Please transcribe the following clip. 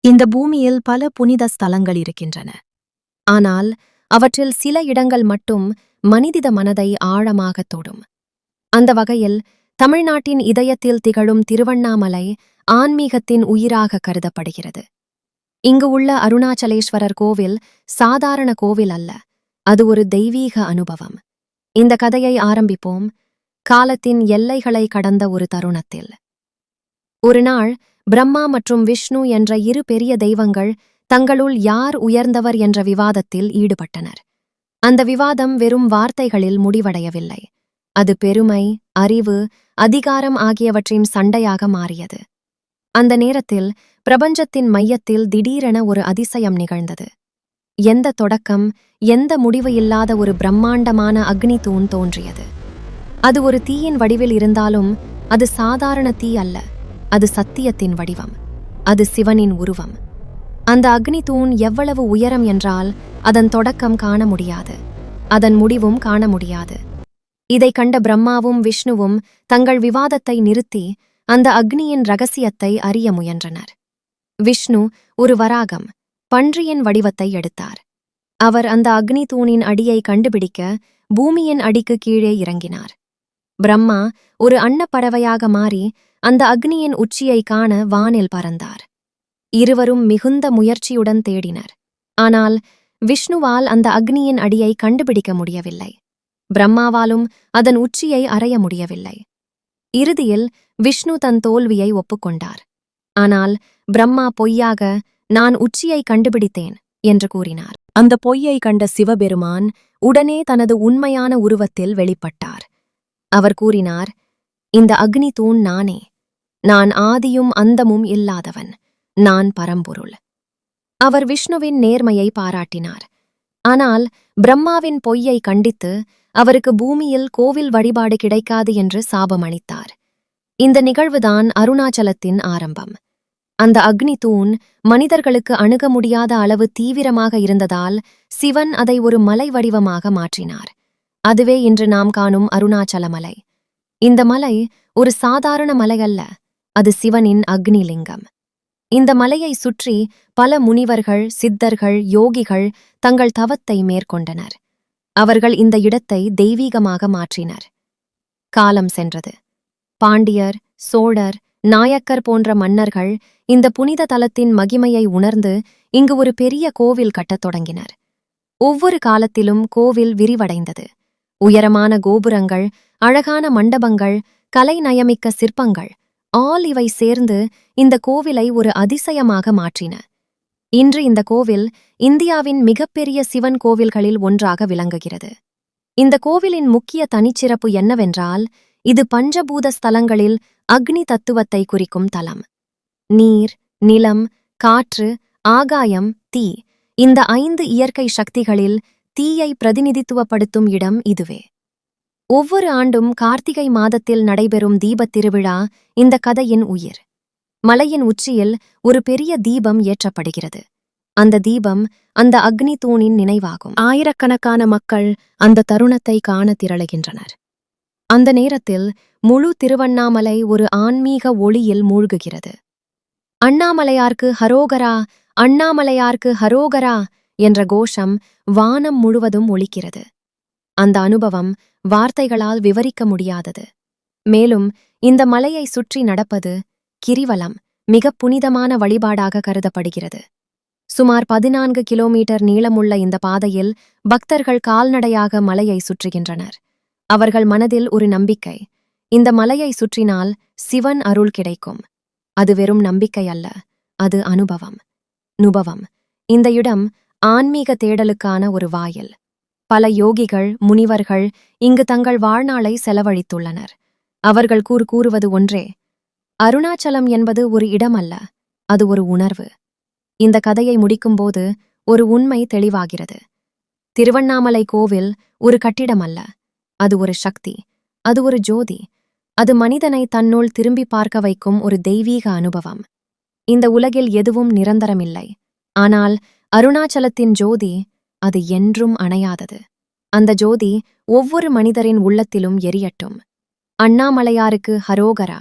இந்த பூமியில் பல புனித ஸ்தலங்கள் இருக்கின்றன. ஆனால் அவற்றில் சில இடங்கள் மட்டும் மனித மனதை ஆழமாகத் தொடும். அந்த வகையில் தமிழ்நாட்டின் இதயத்தில் திகழும் திருவண்ணாமலை ஆன்மீகத்தின் உயிராக கருதப்படுகிறது. இங்கு உள்ள அருணாச்சலேஸ்வரர் கோவில் சாதாரண கோவில் அல்ல, அது ஒரு தெய்வீக அனுபவம். இந்த கதையை ஆரம்பிப்போம், காலத்தின் எல்லைகளை கடந்த ஒரு தருணத்தில். ஒரு நாள் பிரம்மா மற்றும் விஷ்ணு என்ற இரு பெரிய தெய்வங்கள் தங்களுள் யார் உயர்ந்தவர் என்ற விவாதத்தில் ஈடுபட்டனர். அந்த விவாதம் வெறும் வார்த்தைகளில் முடிவடையவில்லை. அது பெருமை, அறிவு, அதிகாரம் ஆகியவற்றின் சண்டையாக மாறியது. அந்த நேரத்தில் பிரபஞ்சத்தின் மையத்தில் திடீரென ஒரு அதிசயம் நிகழ்ந்தது. எந்த தொடக்கம், எந்த முடிவு இல்லாத ஒரு பிரம்மாண்டமான அக்னி தூண் தோன்றியது. அது ஒரு தீயின் வடிவில் இருந்தாலும் அது சாதாரண தீ அல்ல, அது சத்தியத்தின் வடிவம், அது சிவனின் உருவம். அந்த அக்னி தூண் எவ்வளவு உயரம் என்றால் அதன் தொடக்கம் காண முடியாது, அதன் முடிவும் காண முடியாது. இதை கண்ட பிரம்மாவும் விஷ்ணுவும் தங்கள் விவாதத்தை நிறுத்தி அந்த அக்னியின் இரகசியத்தை அறிய முயன்றனர். விஷ்ணு ஒரு வராகம், பன்றியின் வடிவத்தை எடுத்தார். அவர் அந்த அக்னி தூணின் அடியை கண்டுபிடிக்க பூமியின் அடிக்கு கீழே இறங்கினார். பிரம்மா ஒரு அன்னப்பறவையாக மாறி அந்த அக்னியின் உச்சியை காண வானில் பறந்தார். இருவரும் மிகுந்த முயற்சியுடன் தேடினர். ஆனால் விஷ்ணுவால் அந்த அக்னியின் அடியை கண்டுபிடிக்க முடியவில்லை. பிரம்மாவாலும் அதன் உச்சியை அறைய முடியவில்லை. இறுதியில் விஷ்ணு தன் தோல்வியை ஒப்புக்கொண்டார். ஆனால் பிரம்மா பொய்யாக, நான் உச்சியை கண்டுபிடித்தேன் என்று கூறினார். அந்த பொய்யை கண்ட சிவபெருமான் உடனே தனது உண்மையான உருவத்தில் வெளிப்பட்டார். அவர் கூறினார், இந்த அக்னி தூண் நானே, நான் ஆதியும் அந்தமும் இல்லாதவன், நான் பரம்பொருள். அவர் விஷ்ணுவின் நேர்மையை பாராட்டினார். ஆனால் பிரம்மாவின் பொய்யை கண்டித்து அவருக்கு பூமியில் கோவில் வழிபாடு கிடைக்காது என்று சாபமளித்தார். இந்த நிகழ்வுதான் அருணாச்சலத்தின் ஆரம்பம். அந்த அக்னி தூண் மனிதர்களுக்கு அணுக முடியாத அளவு தீவிரமாக இருந்ததால் சிவன் அதை ஒரு மலை வடிவமாக மாற்றினார். அதுவே இன்று நாம் காணும் அருணாச்சலமலை. இந்த மலை ஒரு சாதாரண மலை அல்ல, அது சிவனின் அக்னி லிங்கம். இந்த மலையை சுற்றி பல முனிவர்கள், சித்தர்கள், யோகிகள் தங்கள் தவத்தை மேற்கொண்டனர். அவர்கள் இந்த இடத்தை தெய்வீகமாக மாற்றினர். காலம் சென்றது. பாண்டியர், சோழர், நாயக்கர் போன்ற மன்னர்கள் இந்த புனித தலத்தின் மகிமையை உணர்ந்து இங்கு ஒரு பெரிய கோவில் கட்டத் தொடங்கினர். ஒவ்வொரு காலத்திலும் கோவில் விரிவடைந்தது. உயரமான கோபுரங்கள், அழகான மண்டபங்கள், கலை நயமிக்க சிற்பங்கள், இவை சேர்ந்து இந்த கோவிலை ஒரு அதிசயமாக மாற்றின. இன்று இந்த கோவில் இந்தியாவின் மிகப்பெரிய சிவன் கோவில்களில் ஒன்றாக விளங்குகிறது. இந்த கோவிலின் முக்கிய தனிச்சிறப்பு என்னவென்றால், இது பஞ்சபூத ஸ்தலங்களில் அக்னி தத்துவத்தை குறிக்கும் தலம். நீர், நிலம், காற்று, ஆகாயம், தீ, இந்த 5 இயற்கை சக்திகளில் தீயை பிரதிநிதித்துவப்படுத்தும் இடம் இதுவே. ஒவ்வொரு ஆண்டும் கார்த்திகை மாதத்தில் நடைபெறும் தீபத் திருவிழா இந்த கதையின் உயிர். மலையின் உச்சியில் ஒரு பெரிய தீபம் ஏற்றப்படுகிறது. அந்த தீபம் அந்த அக்னி தூணின் நினைவாகும். ஆயிரக்கணக்கான மக்கள் அந்த தருணத்தை காண திரளுகின்றனர். அந்த நேரத்தில் முழு திருவண்ணாமலை ஒரு ஆன்மீக ஒளியில் மூழ்குகிறது. அண்ணாமலையார்க்கு ஹரோகரா, அண்ணாமலையார்க்கு ஹரோகரா என்ற கோஷம் வானம் முழுவதும் ஒலிக்கிறது. அந்த அனுபவம் வார்த்தைகளால் விவரிக்க முடியாதது. மேலும் இந்த மலையை சுற்றி நடப்பது கிரிவலம், மிக புனிதமான வழிபாடாக கருதப்படுகிறது. சுமார் 14 கிலோமீட்டர் நீளமுள்ள இந்த பாதையில் பக்தர்கள் கால்நடையாக மலையை சுற்றுகின்றனர். அவர்கள் மனதில் ஒரு நம்பிக்கை, இந்த மலையை சுற்றினால் சிவன் அருள் கிடைக்கும். அது வெறும் நம்பிக்கை அல்ல, அது அனுபவம். இந்த இடம் ஆன்மீக தேடலுக்கான ஒரு வாயில். பல யோகிகள், முனிவர்கள் இங்கு தங்கள் வாழ்நாளை செலவழித்துள்ளனர். அவர்கள் கூறுவது ஒன்றே, அருணாச்சலம் என்பது ஒரு இடம் அல்ல, அது ஒரு உணர்வு. இந்த கதையை முடிக்கும்போது ஒரு உண்மை தெளிவாகிறது. திருவண்ணாமலை கோவில் ஒரு கட்டிடம் அல்ல, அது ஒரு சக்தி, அது ஒரு ஜோதி, அது மனிதனை தன்னுள் திரும்பி பார்க்க வைக்கும் ஒரு தெய்வீக அனுபவம். இந்த உலகில் எதுவும் நிரந்தரமில்லை, ஆனால் அருணாச்சலத்தின் ஜோதி, அது என்றும் அணையாதது. அந்த ஜோதி ஒவ்வொரு மனிதரின் உள்ளத்திலும் எரியட்டும். அண்ணாமலையாருக்கு ஹரோகரா.